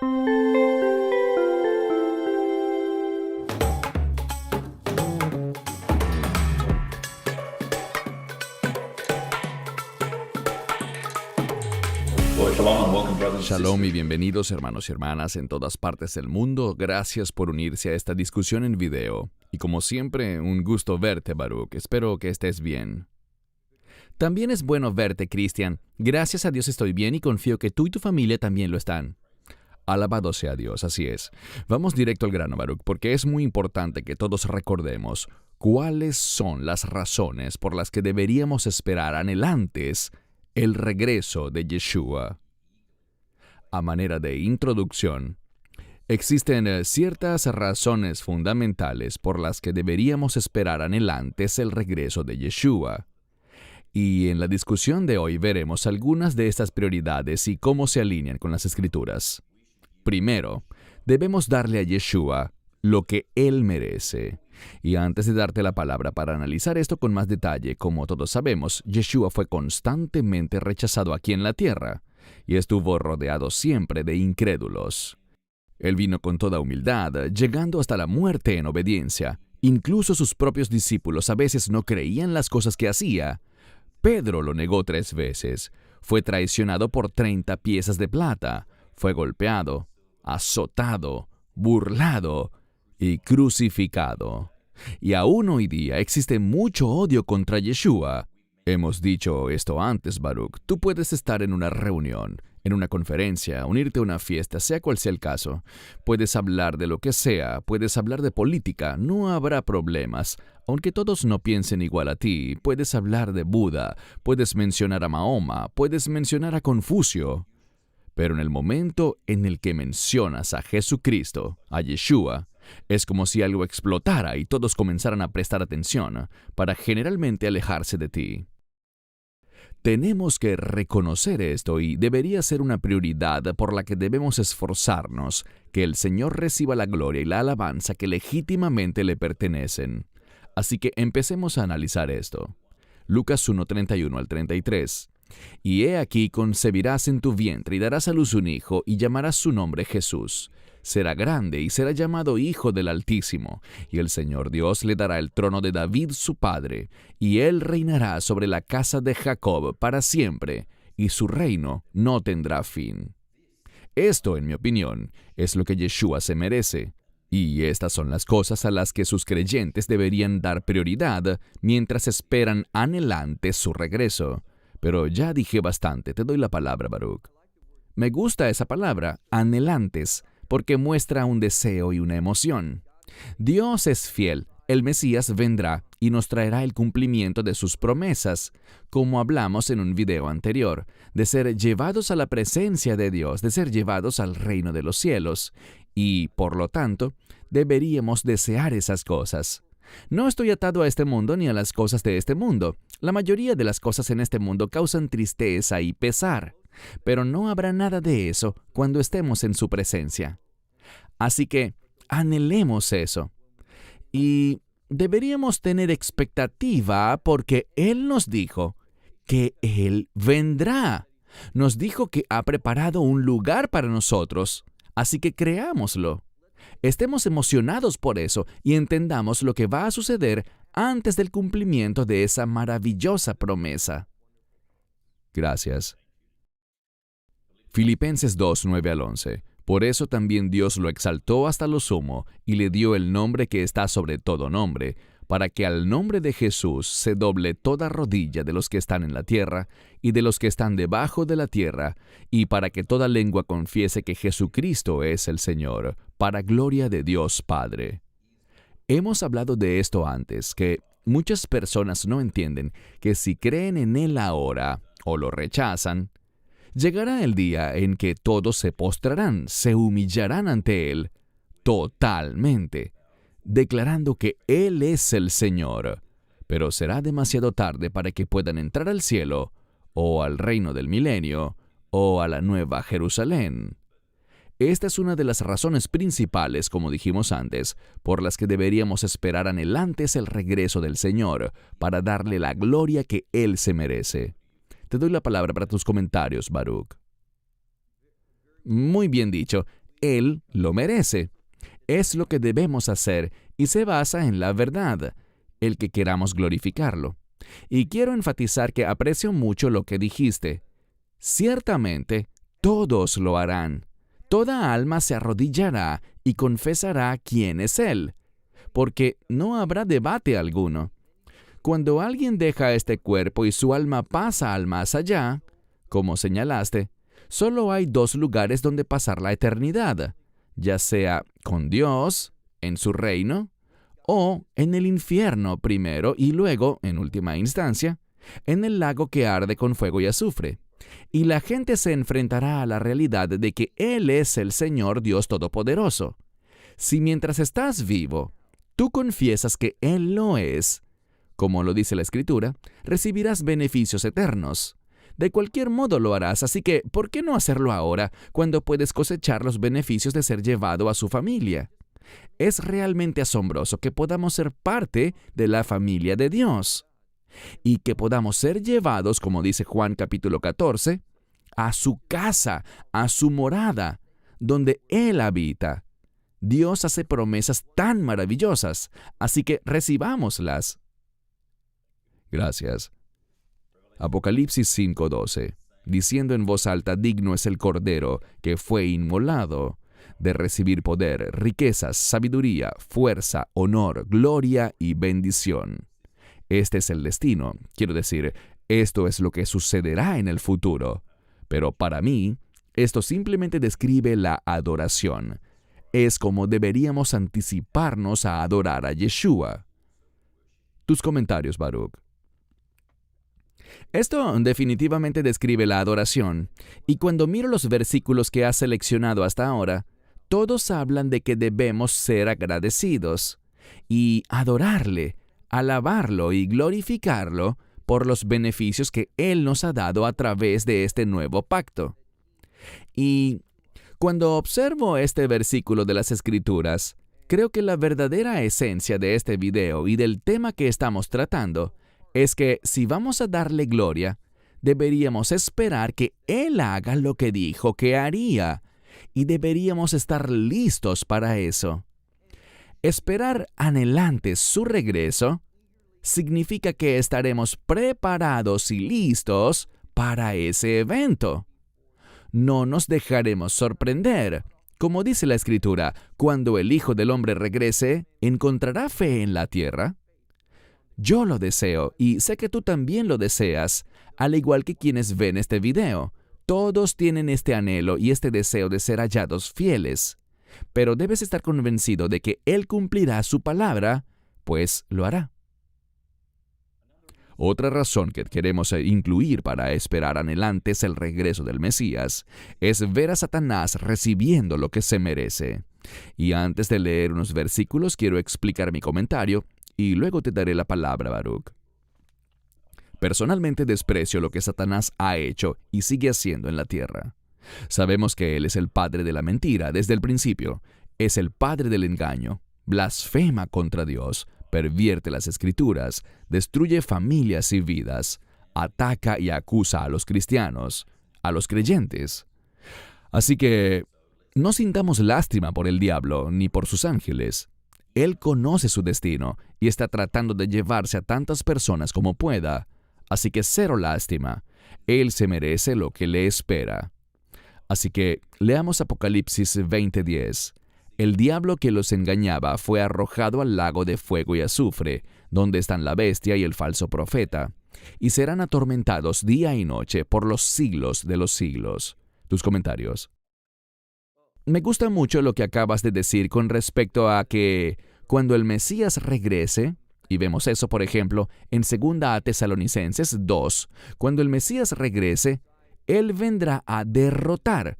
Shalom y bienvenidos hermanos y hermanas en todas partes del mundo. Gracias por unirse a esta discusión en video. Y como siempre, un gusto verte, Baruch. Espero que estés bien. También es bueno verte, Cristian. Gracias a Dios estoy bien y confío que tú y tu familia también lo están. Alabado sea Dios, así es. Vamos directo al grano, Baruch, porque es muy importante que todos recordemos cuáles son las razones por las que deberíamos esperar anhelantes el regreso de Yeshua. A manera de introducción, existen ciertas razones fundamentales por las que deberíamos esperar anhelantes el regreso de Yeshua. Y en la discusión de hoy veremos algunas de estas prioridades y cómo se alinean con las Escrituras. Primero, debemos darle a Yeshua lo que Él merece. Y antes de darte la palabra para analizar esto con más detalle, como todos sabemos, Yeshua fue constantemente rechazado aquí en la tierra y estuvo rodeado siempre de incrédulos. Él vino con toda humildad, llegando hasta la muerte en obediencia. Incluso sus propios discípulos a veces no creían las cosas que hacía. Pedro lo negó 3 veces. Fue traicionado por 30 piezas de plata. Fue golpeado, azotado, burlado y crucificado. Y aún hoy día existe mucho odio contra Yeshua. Hemos dicho esto antes, Baruch. Tú puedes estar en una reunión, en una conferencia, unirte a una fiesta, sea cual sea el caso. Puedes hablar de lo que sea, puedes hablar de política, no habrá problemas. Aunque todos no piensen igual a ti, puedes hablar de Buda, puedes mencionar a Mahoma, puedes mencionar a Confucio. Pero en el momento en el que mencionas a Jesucristo, a Yeshua, es como si algo explotara y todos comenzaran a prestar atención para generalmente alejarse de ti. Tenemos que reconocer esto y debería ser una prioridad por la que debemos esforzarnos, que el Señor reciba la gloria y la alabanza que legítimamente le pertenecen. Así que empecemos a analizar esto. Lucas 1:31 al 33. Y he aquí concebirás en tu vientre y darás a luz un hijo y llamarás su nombre Jesús. Será grande y será llamado Hijo del Altísimo, y el Señor Dios le dará el trono de David su padre, y él reinará sobre la casa de Jacob para siempre, y su reino no tendrá fin. Esto, en mi opinión, es lo que Yeshua se merece, y estas son las cosas a las que sus creyentes deberían dar prioridad mientras esperan anhelantes su regreso. Pero ya dije bastante, te doy la palabra, Baruch. Me gusta esa palabra, anhelantes, porque muestra un deseo y una emoción. Dios es fiel, el Mesías vendrá y nos traerá el cumplimiento de sus promesas, como hablamos en un video anterior, de ser llevados a la presencia de Dios, de ser llevados al reino de los cielos, y, por lo tanto, deberíamos desear esas cosas. No estoy atado a este mundo ni a las cosas de este mundo. La mayoría de las cosas en este mundo causan tristeza y pesar, pero no habrá nada de eso cuando estemos en su presencia. Así que anhelemos eso. Y deberíamos tener expectativa porque Él nos dijo que Él vendrá. Nos dijo que ha preparado un lugar para nosotros, así que creámoslo. Estemos emocionados por eso y entendamos lo que va a suceder antes del cumplimiento de esa maravillosa promesa. Gracias. Filipenses 2, 9 al 11. Por eso también Dios lo exaltó hasta lo sumo y le dio el nombre que está sobre todo nombre, para que al nombre de Jesús se doble toda rodilla de los que están en la tierra y de los que están debajo de la tierra, y para que toda lengua confiese que Jesucristo es el Señor, para gloria de Dios Padre. Hemos hablado de esto antes, que muchas personas no entienden que si creen en Él ahora o lo rechazan, llegará el día en que todos se postrarán, se humillarán ante Él totalmente, declarando que Él es el Señor. Pero será demasiado tarde para que puedan entrar al cielo, o al reino del milenio, o a la nueva Jerusalén. Esta es una de las razones principales, como dijimos antes, por las que deberíamos esperar anhelantes el regreso del Señor, para darle la gloria que Él se merece. Te doy la palabra para tus comentarios, Baruch. Muy bien dicho. Él lo merece. Es lo que debemos hacer y se basa en la verdad, el que queramos glorificarlo. Y quiero enfatizar que aprecio mucho lo que dijiste. Ciertamente, todos lo harán. Toda alma se arrodillará y confesará quién es Él, porque no habrá debate alguno. Cuando alguien deja este cuerpo y su alma pasa al más allá, como señalaste, solo hay dos lugares donde pasar la eternidad, ya sea con Dios, en su reino, o en el infierno primero y luego, en última instancia, en el lago que arde con fuego y azufre. Y la gente se enfrentará a la realidad de que Él es el Señor Dios Todopoderoso. Si mientras estás vivo, tú confiesas que Él lo es, como lo dice la Escritura, recibirás beneficios eternos. De cualquier modo lo harás, así que, ¿por qué no hacerlo ahora, cuando puedes cosechar los beneficios de ser llevado a su familia? Es realmente asombroso que podamos ser parte de la familia de Dios y que podamos ser llevados, como dice Juan capítulo 14, a su casa, a su morada, donde Él habita. Dios hace promesas tan maravillosas, así que recibámoslas. Gracias. Apocalipsis 5:12, diciendo en voz alta, digno es el Cordero que fue inmolado de recibir poder, riquezas, sabiduría, fuerza, honor, gloria y bendición. Este es el destino, quiero decir, esto es lo que sucederá en el futuro. Pero para mí, esto simplemente describe la adoración. Es como deberíamos anticiparnos a adorar a Yeshua. Tus comentarios, Baruch. Esto definitivamente describe la adoración, y cuando miro los versículos que has seleccionado hasta ahora, todos hablan de que debemos ser agradecidos y adorarle, alabarlo y glorificarlo por los beneficios que Él nos ha dado a través de este nuevo pacto. Y cuando observo este versículo de las Escrituras, creo que la verdadera esencia de este video y del tema que estamos tratando es que si vamos a darle gloria, deberíamos esperar que Él haga lo que dijo que haría, y deberíamos estar listos para eso. Esperar anhelantes su regreso significa que estaremos preparados y listos para ese evento. No nos dejaremos sorprender. Como dice la Escritura, cuando el Hijo del Hombre regrese, ¿encontrará fe en la tierra? Yo lo deseo, y sé que tú también lo deseas, al igual que quienes ven este video. Todos tienen este anhelo y este deseo de ser hallados fieles. Pero debes estar convencido de que Él cumplirá su palabra, pues lo hará. Otra razón que queremos incluir para esperar anhelantes el regreso del Mesías es ver a Satanás recibiendo lo que se merece. Y antes de leer unos versículos, quiero explicar mi comentario y luego te daré la palabra, Baruch. Personalmente desprecio lo que Satanás ha hecho y sigue haciendo en la tierra. Sabemos que él es el padre de la mentira desde el principio, es el padre del engaño, blasfema contra Dios, pervierte las Escrituras, destruye familias y vidas, ataca y acusa a los cristianos, a los creyentes. Así que no sintamos lástima por el diablo ni por sus ángeles. Él conoce su destino y está tratando de llevarse a tantas personas como pueda. Así que cero lástima. Él se merece lo que le espera. Así que leamos Apocalipsis 20:10. El diablo que los engañaba fue arrojado al lago de fuego y azufre, donde están la bestia y el falso profeta, y serán atormentados día y noche por los siglos de los siglos. Tus comentarios. Me gusta mucho lo que acabas de decir con respecto a que cuando el Mesías regrese, y vemos eso, por ejemplo, en 2 Tesalonicenses 2, cuando el Mesías regrese, Él vendrá a derrotar.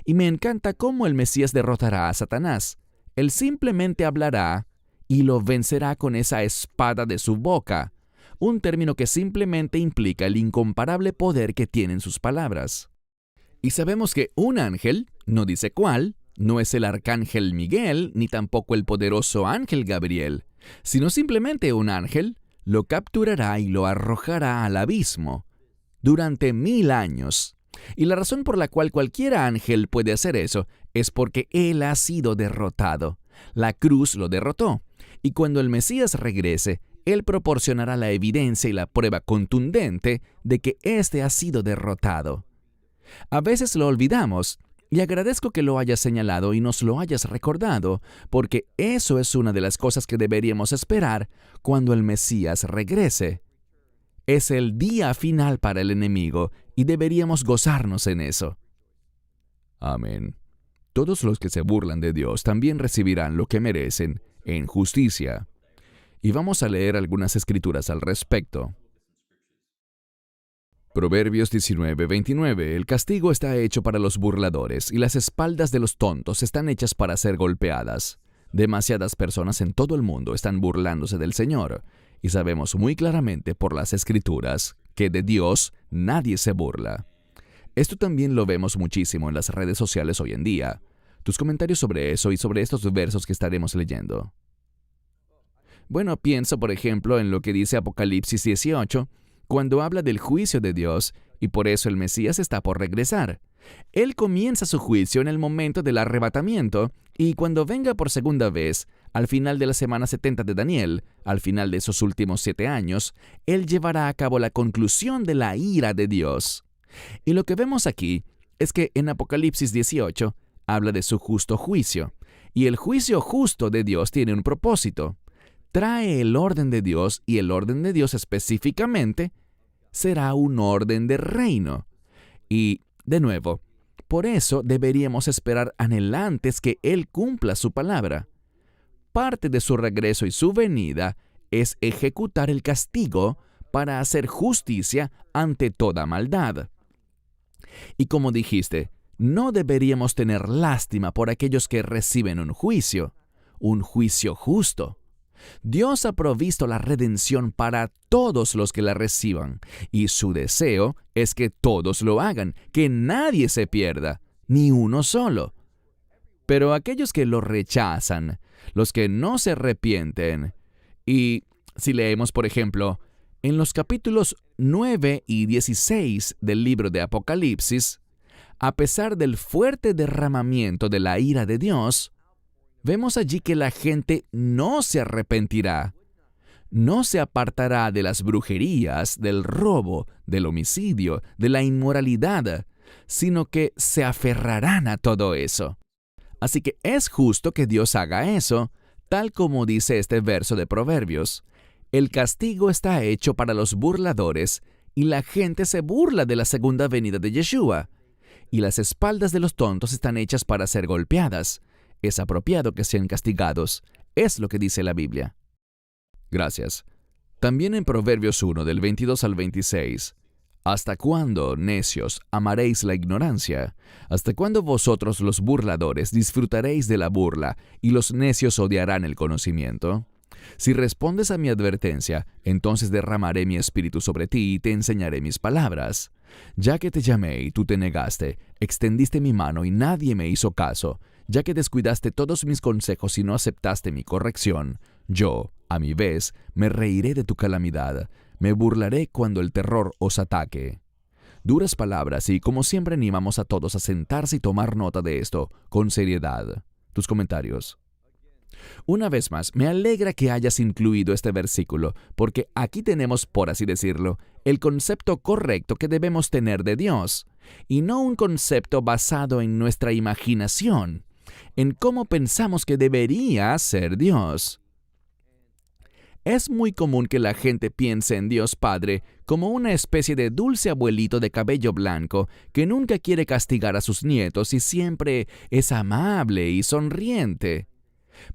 Y me encanta cómo el Mesías derrotará a Satanás. Él simplemente hablará y lo vencerá con esa espada de su boca, un término que simplemente implica el incomparable poder que tienen sus palabras. Y sabemos que un ángel, no dice cuál, no es el arcángel Miguel, ni tampoco el poderoso ángel Gabriel, sino simplemente un ángel, lo capturará y lo arrojará al abismo durante 1000 años. Y la razón por la cual cualquier ángel puede hacer eso es porque Él ha sido derrotado. La cruz lo derrotó. Y cuando el Mesías regrese, Él proporcionará la evidencia y la prueba contundente de que éste ha sido derrotado. A veces lo olvidamos, y agradezco que lo hayas señalado y nos lo hayas recordado, porque eso es una de las cosas que deberíamos esperar cuando el Mesías regrese. Es el día final para el enemigo, y deberíamos gozarnos en eso. Amén. Todos los que se burlan de Dios también recibirán lo que merecen en justicia. Y vamos a leer algunas escrituras al respecto. Proverbios 19:29. El castigo está hecho para los burladores, y las espaldas de los tontos están hechas para ser golpeadas. Demasiadas personas en todo el mundo están burlándose del Señor, y sabemos muy claramente por las escrituras que de Dios nadie se burla. Esto también lo vemos muchísimo en las redes sociales hoy en día. Tus comentarios sobre eso y sobre estos versos que estaremos leyendo. Bueno, pienso por ejemplo en lo que dice Apocalipsis 18, cuando habla del juicio de Dios, y por eso el Mesías está por regresar. Él comienza su juicio en el momento del arrebatamiento, y cuando venga por segunda vez, al final de la semana 70 de Daniel, al final de esos últimos 7 años, Él llevará a cabo la conclusión de la ira de Dios. Y lo que vemos aquí es que en Apocalipsis 18 habla de su justo juicio, y el juicio justo de Dios tiene un propósito. Trae el orden de Dios, y el orden de Dios específicamente será un orden de reino. Y, de nuevo, por eso deberíamos esperar anhelantes que Él cumpla su palabra. Parte de su regreso y su venida es ejecutar el castigo para hacer justicia ante toda maldad. Y como dijiste, no deberíamos tener lástima por aquellos que reciben un juicio justo. Dios ha provisto la redención para todos los que la reciban, y su deseo es que todos lo hagan, que nadie se pierda, ni uno solo. Pero aquellos que lo rechazan, los que no se arrepienten, y si leemos, por ejemplo, en los capítulos 9 y 16 del libro de Apocalipsis, a pesar del fuerte derramamiento de la ira de Dios, vemos allí que la gente no se arrepentirá, no se apartará de las brujerías, del robo, del homicidio, de la inmoralidad, sino que se aferrarán a todo eso. Así que es justo que Dios haga eso, tal como dice este verso de Proverbios. El castigo está hecho para los burladores, y la gente se burla de la segunda venida de Yeshua. Y las espaldas de los tontos están hechas para ser golpeadas. Es apropiado que sean castigados. Es lo que dice la Biblia. Gracias. También en Proverbios 1, del 22 al 26. ¿Hasta cuándo, necios, amaréis la ignorancia? ¿Hasta cuándo vosotros los burladores disfrutaréis de la burla y los necios odiarán el conocimiento? Si respondes a mi advertencia, entonces derramaré mi espíritu sobre ti y te enseñaré mis palabras. Ya que te llamé y tú te negaste, extendiste mi mano y nadie me hizo caso, ya que descuidaste todos mis consejos y no aceptaste mi corrección, yo, a mi vez, me reiré de tu calamidad, me burlaré cuando el terror os ataque. Duras palabras y, como siempre, animamos a todos a sentarse y tomar nota de esto, con seriedad. Tus comentarios. Una vez más, me alegra que hayas incluido este versículo, porque aquí tenemos, por así decirlo, el concepto correcto que debemos tener de Dios, y no un concepto basado en nuestra imaginación, en cómo pensamos que debería ser Dios. Es muy común que la gente piense en Dios Padre como una especie de dulce abuelito de cabello blanco que nunca quiere castigar a sus nietos y siempre es amable y sonriente.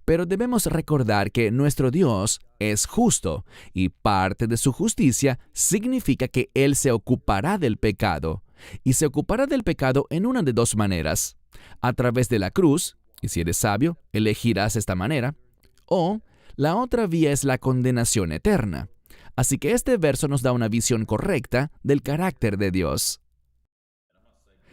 Pero debemos recordar que nuestro Dios es justo, y parte de su justicia significa que Él se ocupará del pecado, y se ocupará del pecado en una de dos maneras: a través de la cruz, y si eres sabio, elegirás esta manera, o la otra vía es la condenación eterna. Así que este verso nos da una visión correcta del carácter de Dios.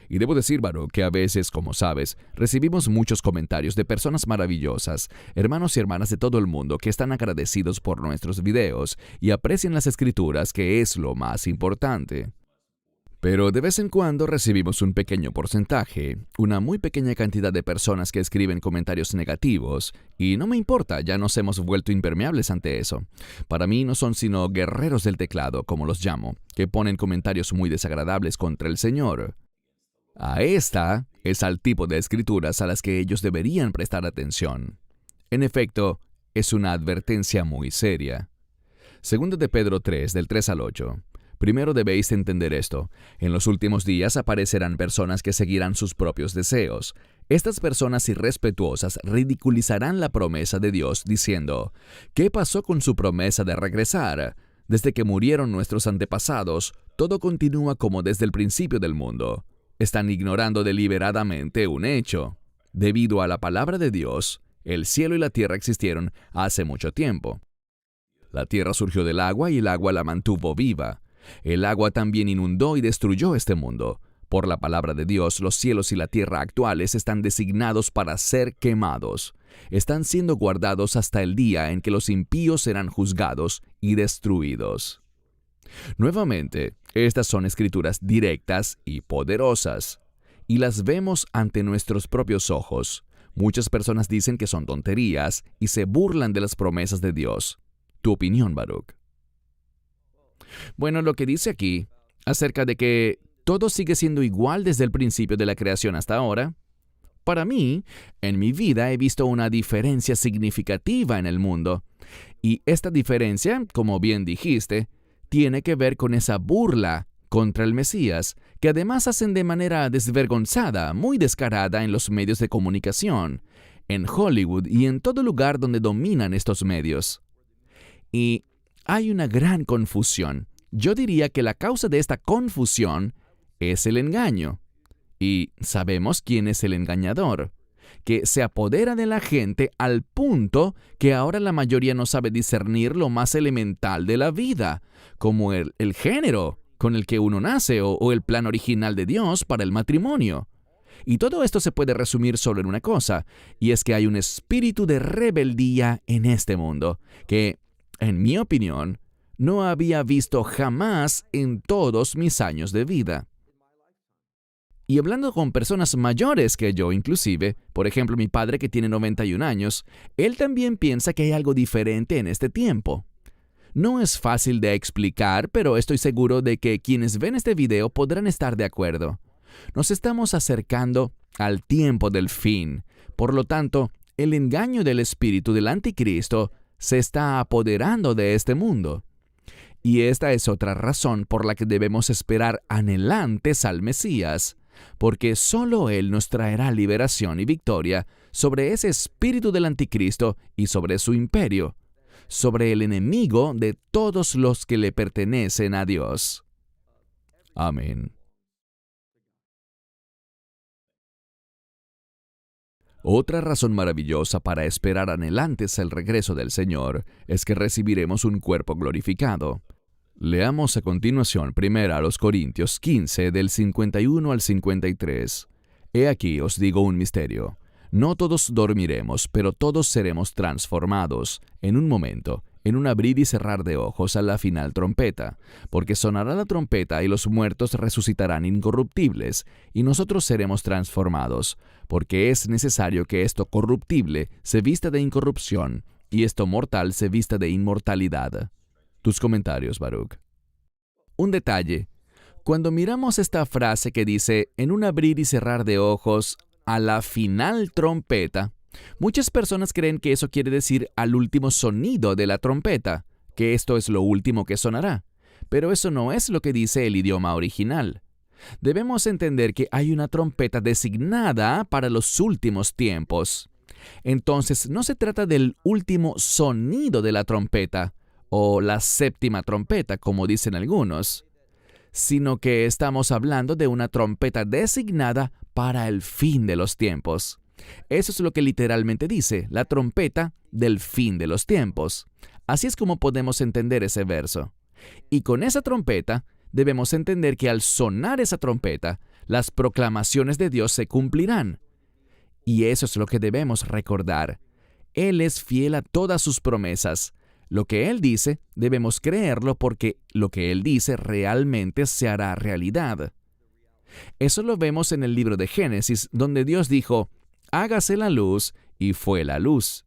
Y debo decir, Baruch, que a veces, como sabes, recibimos muchos comentarios de personas maravillosas, hermanos y hermanas de todo el mundo que están agradecidos por nuestros videos y aprecian las escrituras, que es lo más importante. Pero de vez en cuando recibimos un pequeño porcentaje, una muy pequeña cantidad de personas que escriben comentarios negativos, y no me importa, ya nos hemos vuelto impermeables ante eso. Para mí no son sino guerreros del teclado, como los llamo, que ponen comentarios muy desagradables contra el Señor. A esta es al tipo de escrituras a las que ellos deberían prestar atención. En efecto, es una advertencia muy seria. Segunda de Pedro 3, del 3 al 8. Primero debéis entender esto. En los últimos días aparecerán personas que seguirán sus propios deseos. Estas personas irrespetuosas ridiculizarán la promesa de Dios diciendo, ¿qué pasó con su promesa de regresar? Desde que murieron nuestros antepasados, todo continúa como desde el principio del mundo. Están ignorando deliberadamente un hecho. Debido a la palabra de Dios, el cielo y la tierra existieron hace mucho tiempo. La tierra surgió del agua y el agua la mantuvo viva. El agua también inundó y destruyó este mundo. Por la palabra de Dios, los cielos y la tierra actuales están designados para ser quemados. Están siendo guardados hasta el día en que los impíos serán juzgados y destruidos. Nuevamente, estas son escrituras directas y poderosas, y las vemos ante nuestros propios ojos. Muchas personas dicen que son tonterías y se burlan de las promesas de Dios. Tu opinión, Baruch. Bueno, lo que dice aquí, acerca de que todo sigue siendo igual desde el principio de la creación hasta ahora, para mí, en mi vida he visto una diferencia significativa en el mundo. Y esta diferencia, como bien dijiste, tiene que ver con esa burla contra el Mesías, que además hacen de manera desvergonzada, muy descarada en los medios de comunicación, en Hollywood y en todo lugar donde dominan estos medios. Y hay una gran confusión. Yo diría que la causa de esta confusión es el engaño. Y sabemos quién es el engañador, que se apodera de la gente al punto que ahora la mayoría no sabe discernir lo más elemental de la vida, como el género con el que uno nace o el plan original de Dios para el matrimonio. Y todo esto se puede resumir solo en una cosa, y es que hay un espíritu de rebeldía en este mundo, que, en mi opinión, no había visto jamás en todos mis años de vida. Y hablando con personas mayores que yo inclusive, por ejemplo mi padre que tiene 91 años, él también piensa que hay algo diferente en este tiempo. No es fácil de explicar, pero estoy seguro de que quienes ven este video podrán estar de acuerdo. Nos estamos acercando al tiempo del fin. Por lo tanto, el engaño del espíritu del anticristo se está apoderando de este mundo. Y esta es otra razón por la que debemos esperar anhelantes al Mesías, porque solo Él nos traerá liberación y victoria sobre ese espíritu del anticristo y sobre su imperio, sobre el enemigo de todos los que le pertenecen a Dios. Amén. Otra razón maravillosa para esperar anhelantes el regreso del Señor es que recibiremos un cuerpo glorificado. Leamos a continuación 1 Corintios 15 del 51 al 53. He aquí os digo un misterio. No todos dormiremos, pero todos seremos transformados, en un momento, en un abrir y cerrar de ojos a la final trompeta, porque sonará la trompeta y los muertos resucitarán incorruptibles, y nosotros seremos transformados, porque es necesario que esto corruptible se vista de incorrupción, y esto mortal se vista de inmortalidad. Tus comentarios, Baruch. Un detalle. Cuando miramos esta frase que dice, en un abrir y cerrar de ojos a la final trompeta, muchas personas creen que eso quiere decir al último sonido de la trompeta, que esto es lo último que sonará. Pero eso no es lo que dice el idioma original. Debemos entender que hay una trompeta designada para los últimos tiempos. Entonces, no se trata del último sonido de la trompeta, o la séptima trompeta, como dicen algunos, sino que estamos hablando de una trompeta designada para el fin de los tiempos. Eso es lo que literalmente dice, la trompeta del fin de los tiempos. Así es como podemos entender ese verso. Y con esa trompeta, debemos entender que al sonar esa trompeta, las proclamaciones de Dios se cumplirán. Y eso es lo que debemos recordar. Él es fiel a todas sus promesas. Lo que Él dice, debemos creerlo porque lo que Él dice realmente se hará realidad. Eso lo vemos en el libro de Génesis, donde Dios dijo, hágase la luz, y fue la luz.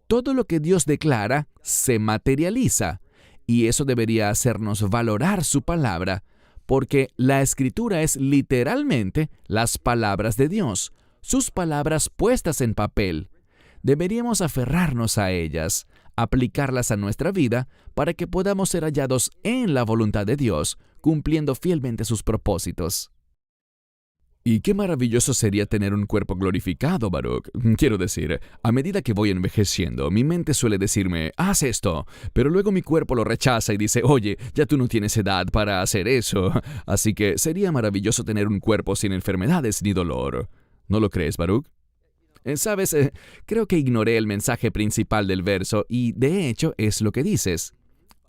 Todo lo que Dios declara se materializa, y eso debería hacernos valorar su palabra, porque la Escritura es literalmente las palabras de Dios, sus palabras puestas en papel. Deberíamos aferrarnos a ellas, aplicarlas a nuestra vida para que podamos ser hallados en la voluntad de Dios, cumpliendo fielmente sus propósitos. Y qué maravilloso sería tener un cuerpo glorificado, Baruch. Quiero decir, a medida que voy envejeciendo, mi mente suele decirme, haz esto, pero luego mi cuerpo lo rechaza y dice, oye, ya tú no tienes edad para hacer eso. Así que sería maravilloso tener un cuerpo sin enfermedades ni dolor. ¿No lo crees, Baruch? ¿Sabes? Creo que ignoré el mensaje principal del verso y, de hecho, es lo que dices.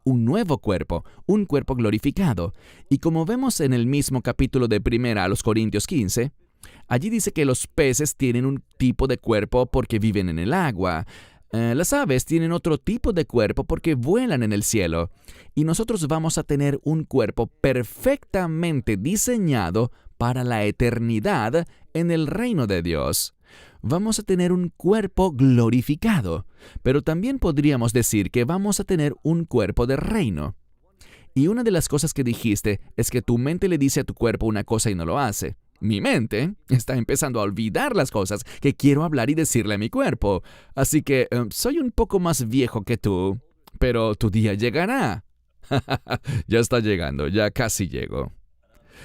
Un nuevo cuerpo, un cuerpo glorificado. Y como vemos en el mismo capítulo de 1 Corintios 15, allí dice que los peces tienen un tipo de cuerpo porque viven en el agua. Las aves tienen otro tipo de cuerpo porque vuelan en el cielo. Y nosotros vamos a tener un cuerpo perfectamente diseñado para la eternidad en el reino de Dios. Vamos a tener un cuerpo glorificado, pero también podríamos decir que vamos a tener un cuerpo de reino. Y una de las cosas que dijiste es que tu mente le dice a tu cuerpo una cosa y no lo hace. Mi mente está empezando a olvidar las cosas que quiero hablar y decirle a mi cuerpo. Así que soy un poco más viejo que tú, pero tu día llegará. Ya está llegando, ya casi llego.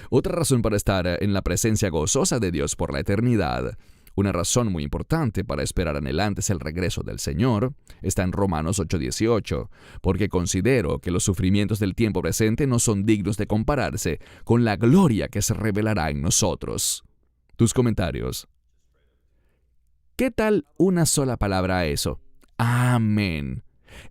Otra razón para estar en la presencia gozosa de Dios por la eternidad, una razón muy importante para esperar anhelantes el regreso del Señor, está en Romanos 8:18, porque considero que los sufrimientos del tiempo presente no son dignos de compararse con la gloria que se revelará en nosotros. Tus comentarios. ¿Qué tal una sola palabra a eso? Amén.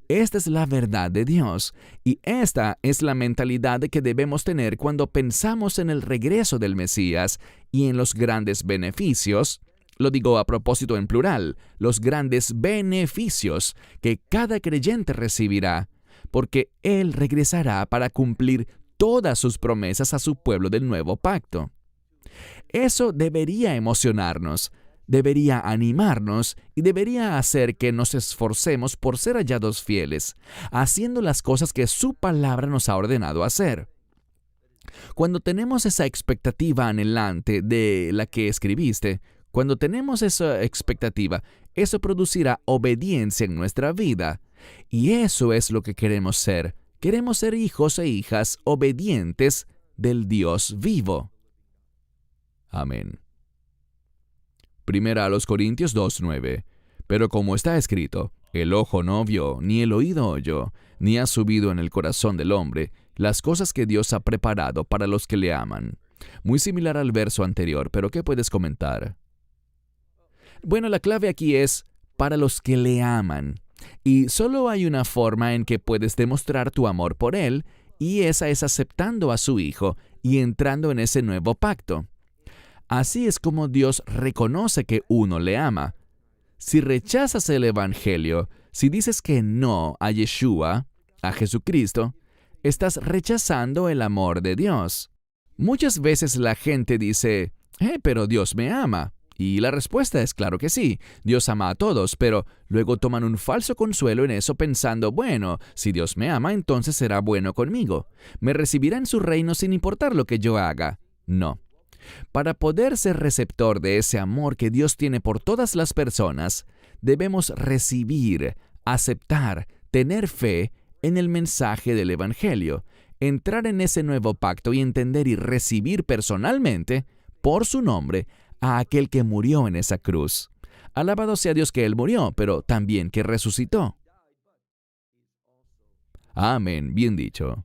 Esta es la verdad de Dios, y esta es la mentalidad que debemos tener cuando pensamos en el regreso del Mesías y en los grandes beneficios. Lo digo a propósito en plural, los grandes beneficios que cada creyente recibirá, porque Él regresará para cumplir todas sus promesas a su pueblo del nuevo pacto. Eso debería emocionarnos, debería animarnos y debería hacer que nos esforcemos por ser hallados fieles, haciendo las cosas que su palabra nos ha ordenado hacer. Cuando tenemos esa expectativa anhelante de la que escribiste, cuando tenemos esa expectativa, eso producirá obediencia en nuestra vida. Y eso es lo que queremos ser. Queremos ser hijos e hijas obedientes del Dios vivo. Amén. 1 Corintios 2:9. Pero como está escrito, el ojo no vio, ni el oído oyó, ni ha subido en el corazón del hombre las cosas que Dios ha preparado para los que le aman. Muy similar al verso anterior, pero ¿qué puedes comentar? Bueno, la clave aquí es para los que le aman. Y solo hay una forma en que puedes demostrar tu amor por Él, y esa es aceptando a su Hijo y entrando en ese nuevo pacto. Así es como Dios reconoce que uno le ama. Si rechazas el Evangelio, si dices que no a Yeshua, a Jesucristo, estás rechazando el amor de Dios. Muchas veces la gente dice, pero Dios me ama. Y la respuesta es claro que sí, Dios ama a todos, pero luego toman un falso consuelo en eso pensando, bueno, si Dios me ama, entonces será bueno conmigo. Me recibirá en su reino sin importar lo que yo haga. No. Para poder ser receptor de ese amor que Dios tiene por todas las personas, debemos recibir, aceptar, tener fe en el mensaje del Evangelio, entrar en ese nuevo pacto y entender y recibir personalmente, por su nombre, a aquel que murió en esa cruz. Alabado sea Dios que Él murió, pero también que resucitó. Amén, bien dicho.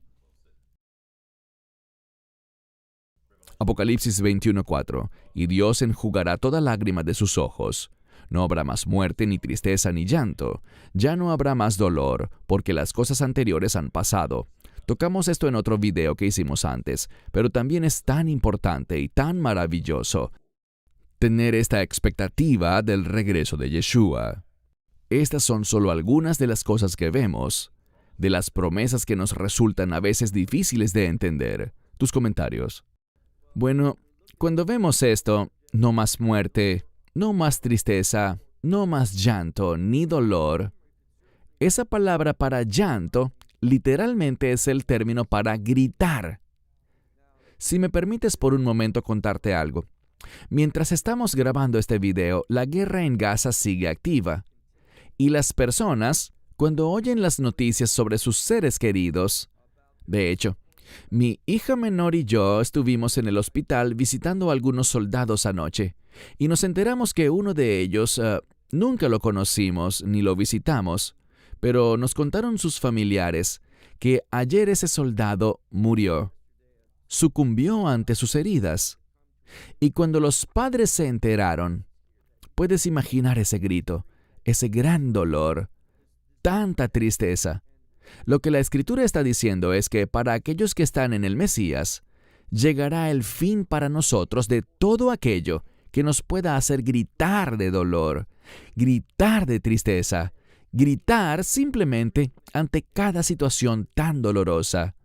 Apocalipsis 21:4. Y Dios enjugará toda lágrima de sus ojos. No habrá más muerte, ni tristeza, ni llanto. Ya no habrá más dolor, porque las cosas anteriores han pasado. Tocamos esto en otro video que hicimos antes, pero también es tan importante y tan maravilloso tener esta expectativa del regreso de Yeshua. Estas son solo algunas de las cosas que vemos, de las promesas que nos resultan a veces difíciles de entender. Tus comentarios. Bueno, Cuando vemos esto, no más muerte, no más tristeza, no más llanto ni dolor, esa palabra para llanto literalmente es el término para gritar. Si me permites por un momento contarte algo. Mientras estamos grabando este video, la guerra en Gaza sigue activa. Y las personas, cuando oyen las noticias sobre sus seres queridos... De hecho, mi hija menor y yo estuvimos en el hospital visitando a algunos soldados anoche, y nos enteramos que uno de ellos, nunca lo conocimos ni lo visitamos, pero nos contaron sus familiares que ayer ese soldado murió. Sucumbió ante sus heridas. Y cuando los padres se enteraron, puedes imaginar ese grito, ese gran dolor, tanta tristeza. Lo que la Escritura está diciendo es que para aquellos que están en el Mesías, llegará el fin para nosotros de todo aquello que nos pueda hacer gritar de dolor, gritar de tristeza, gritar simplemente ante cada situación tan dolorosa.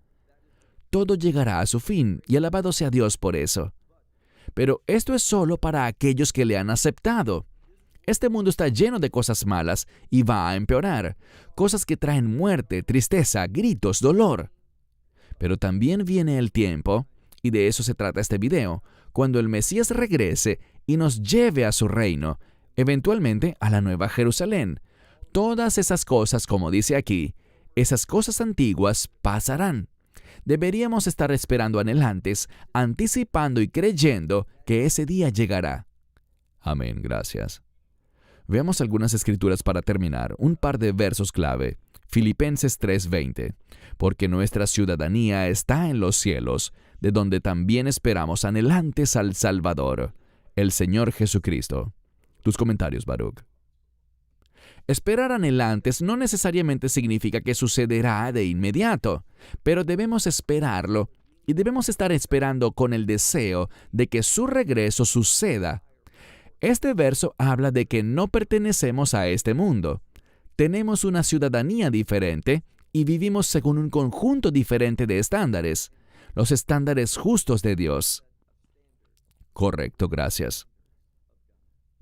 Todo llegará a su fin, y alabado sea Dios por eso. Pero esto es solo para aquellos que le han aceptado. Este mundo está lleno de cosas malas y va a empeorar, cosas que traen muerte, tristeza, gritos, dolor. Pero también viene el tiempo, y de eso se trata este video, cuando el Mesías regrese y nos lleve a su reino, eventualmente a la Nueva Jerusalén. Todas esas cosas, como dice aquí, esas cosas antiguas pasarán. Deberíamos estar esperando anhelantes, anticipando y creyendo que ese día llegará. Amén, gracias. Veamos algunas escrituras para terminar, un par de versos clave. Filipenses 3:20. Porque nuestra ciudadanía está en los cielos, de donde también esperamos anhelantes al Salvador, el Señor Jesucristo. Tus comentarios, Baruch. Esperar anhelantes no necesariamente significa que sucederá de inmediato, pero debemos esperarlo y debemos estar esperando con el deseo de que su regreso suceda. Este verso habla de que no pertenecemos a este mundo. Tenemos una ciudadanía diferente y vivimos según un conjunto diferente de estándares, los estándares justos de Dios. Correcto, gracias.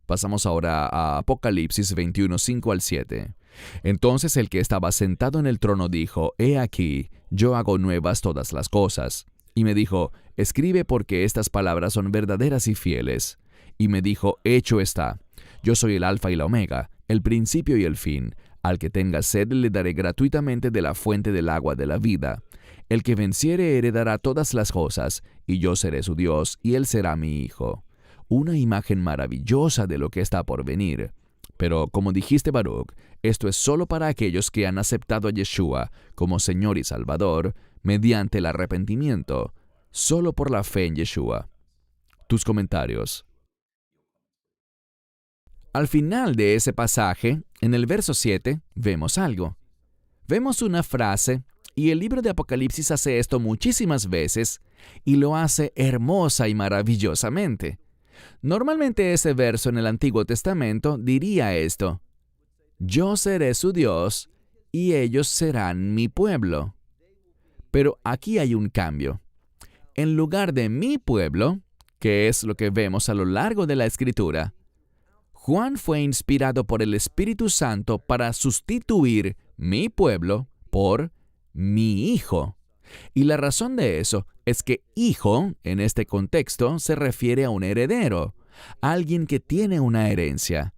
Pasamos ahora a Apocalipsis 21, 5 al 7. Entonces el que estaba sentado en el trono dijo, He aquí, yo hago nuevas todas las cosas. Y me dijo, escribe porque estas palabras son verdaderas y fieles. Y me dijo, hecho está. Yo soy el Alfa y la Omega, el principio y el fin. Al que tenga sed le daré gratuitamente de la fuente del agua de la vida. El que venciere heredará todas las cosas, y yo seré su Dios, y él será mi hijo. Una imagen maravillosa de lo que está por venir. Pero, como dijiste, Baruch, esto es solo para aquellos que han aceptado a Yeshua como Señor y Salvador mediante el arrepentimiento, solo por la fe en Yeshua. Tus comentarios. Al final de ese pasaje, en el verso 7, vemos algo. Vemos una frase, y el libro de Apocalipsis hace esto muchísimas veces, y lo hace hermosa y maravillosamente. Normalmente ese verso en el Antiguo Testamento diría esto: Yo seré su Dios, y ellos serán mi pueblo. Pero aquí hay un cambio. En lugar de mi pueblo, que es lo que vemos a lo largo de la Escritura, Juan fue inspirado por el Espíritu Santo para sustituir mi pueblo por mi hijo. Y la razón de eso es que hijo, en este contexto, se refiere a un heredero, alguien que tiene una herencia.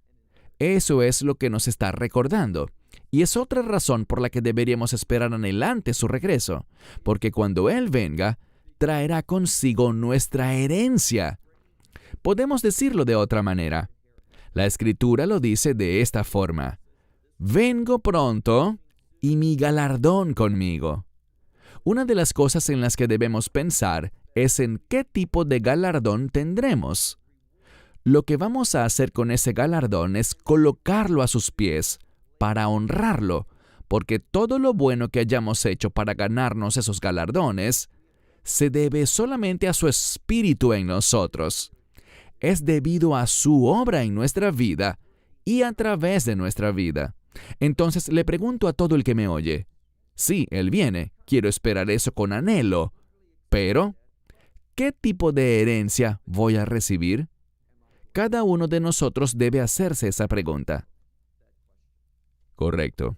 Eso es lo que nos está recordando. Y es otra razón por la que deberíamos esperar anhelante su regreso, porque cuando Él venga, traerá consigo nuestra herencia. Podemos decirlo de otra manera. La Escritura lo dice de esta forma: Vengo pronto y mi galardón conmigo. Una de las cosas en las que debemos pensar es en qué tipo de galardón tendremos. Lo que vamos a hacer con ese galardón es colocarlo a sus pies para honrarlo, porque todo lo bueno que hayamos hecho para ganarnos esos galardones se debe solamente a su Espíritu en nosotros. Es debido a su obra en nuestra vida y a través de nuestra vida. Entonces le pregunto a todo el que me oye, sí, Él viene, quiero esperar eso con anhelo, pero ¿Qué tipo de herencia voy a recibir? Cada uno de nosotros debe hacerse esa pregunta. Correcto.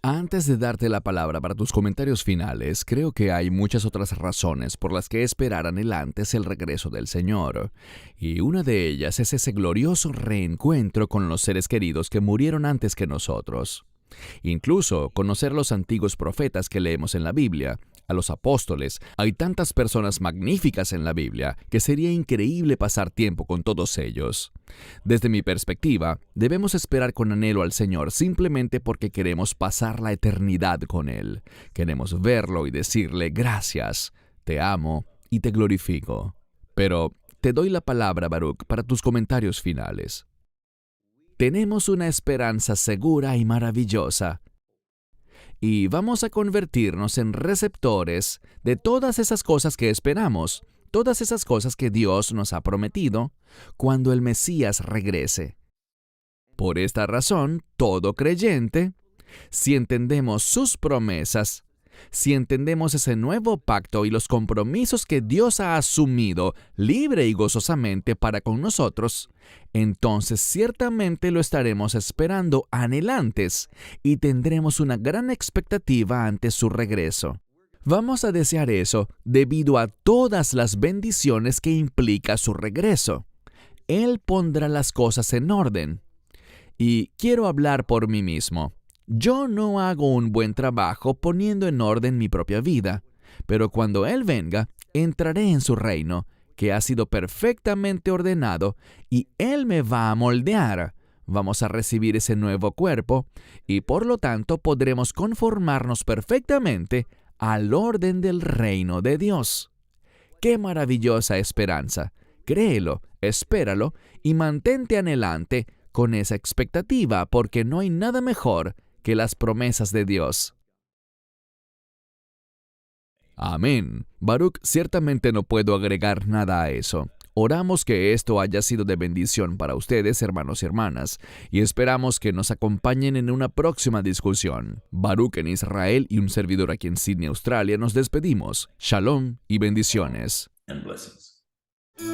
Antes de darte la palabra para tus comentarios finales, creo que hay muchas otras razones por las que esperar anhelantes el regreso del Señor. Y una de ellas es ese glorioso reencuentro con los seres queridos que murieron antes que nosotros. Incluso conocer los antiguos profetas que leemos en la Biblia, a los apóstoles. Hay tantas personas magníficas en la Biblia que sería increíble pasar tiempo con todos ellos. Desde mi perspectiva, debemos esperar con anhelo al Señor simplemente porque queremos pasar la eternidad con Él. Queremos verlo y decirle gracias, te amo y te glorifico. Pero te doy la palabra, Baruch, para tus comentarios finales. Tenemos una esperanza segura y maravillosa. Y vamos a convertirnos en receptores de todas esas cosas que esperamos, todas esas cosas que Dios nos ha prometido cuando el Mesías regrese. Por esta razón, todo creyente, si entendemos sus promesas, si entendemos ese nuevo pacto y los compromisos que Dios ha asumido libre y gozosamente para con nosotros, entonces ciertamente lo estaremos esperando anhelantes y tendremos una gran expectativa ante su regreso. Vamos a desear eso debido a todas las bendiciones que implica su regreso. Él pondrá las cosas en orden. Y quiero hablar por mí mismo. Yo no hago un buen trabajo poniendo en orden mi propia vida, pero cuando Él venga, entraré en su reino, que ha sido perfectamente ordenado, y Él me va a moldear. Vamos a recibir ese nuevo cuerpo, y por lo tanto podremos conformarnos perfectamente al orden del reino de Dios. ¡Qué maravillosa esperanza! Créelo, espéralo, y mantente anhelante con esa expectativa, porque no hay nada mejor que las promesas de Dios. Amén. Baruch, ciertamente no puedo agregar nada a eso. Oramos que esto haya sido de bendición para ustedes, hermanos y hermanas, y esperamos que nos acompañen en una próxima discusión. Baruch en Israel y un servidor aquí en Sydney, Australia, nos despedimos. Shalom y bendiciones.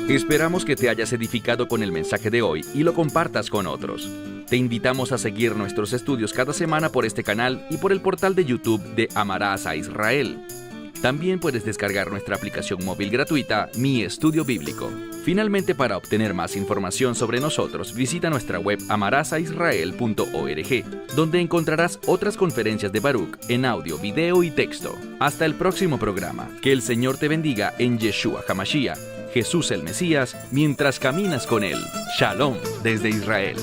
Esperamos que te hayas edificado con el mensaje de hoy y lo compartas con otros. Te invitamos a seguir nuestros estudios cada semana por este canal y por el portal de YouTube de Amarás a Israel. También puedes descargar nuestra aplicación móvil gratuita, Mi Estudio Bíblico. Finalmente, para obtener más información sobre nosotros, visita nuestra web amarasaisrael.org, donde encontrarás otras conferencias de Baruch en audio, video y texto. Hasta el próximo programa. Que el Señor te bendiga en Yeshua HaMashiach, Jesús el Mesías, mientras caminas con Él. Shalom desde Israel.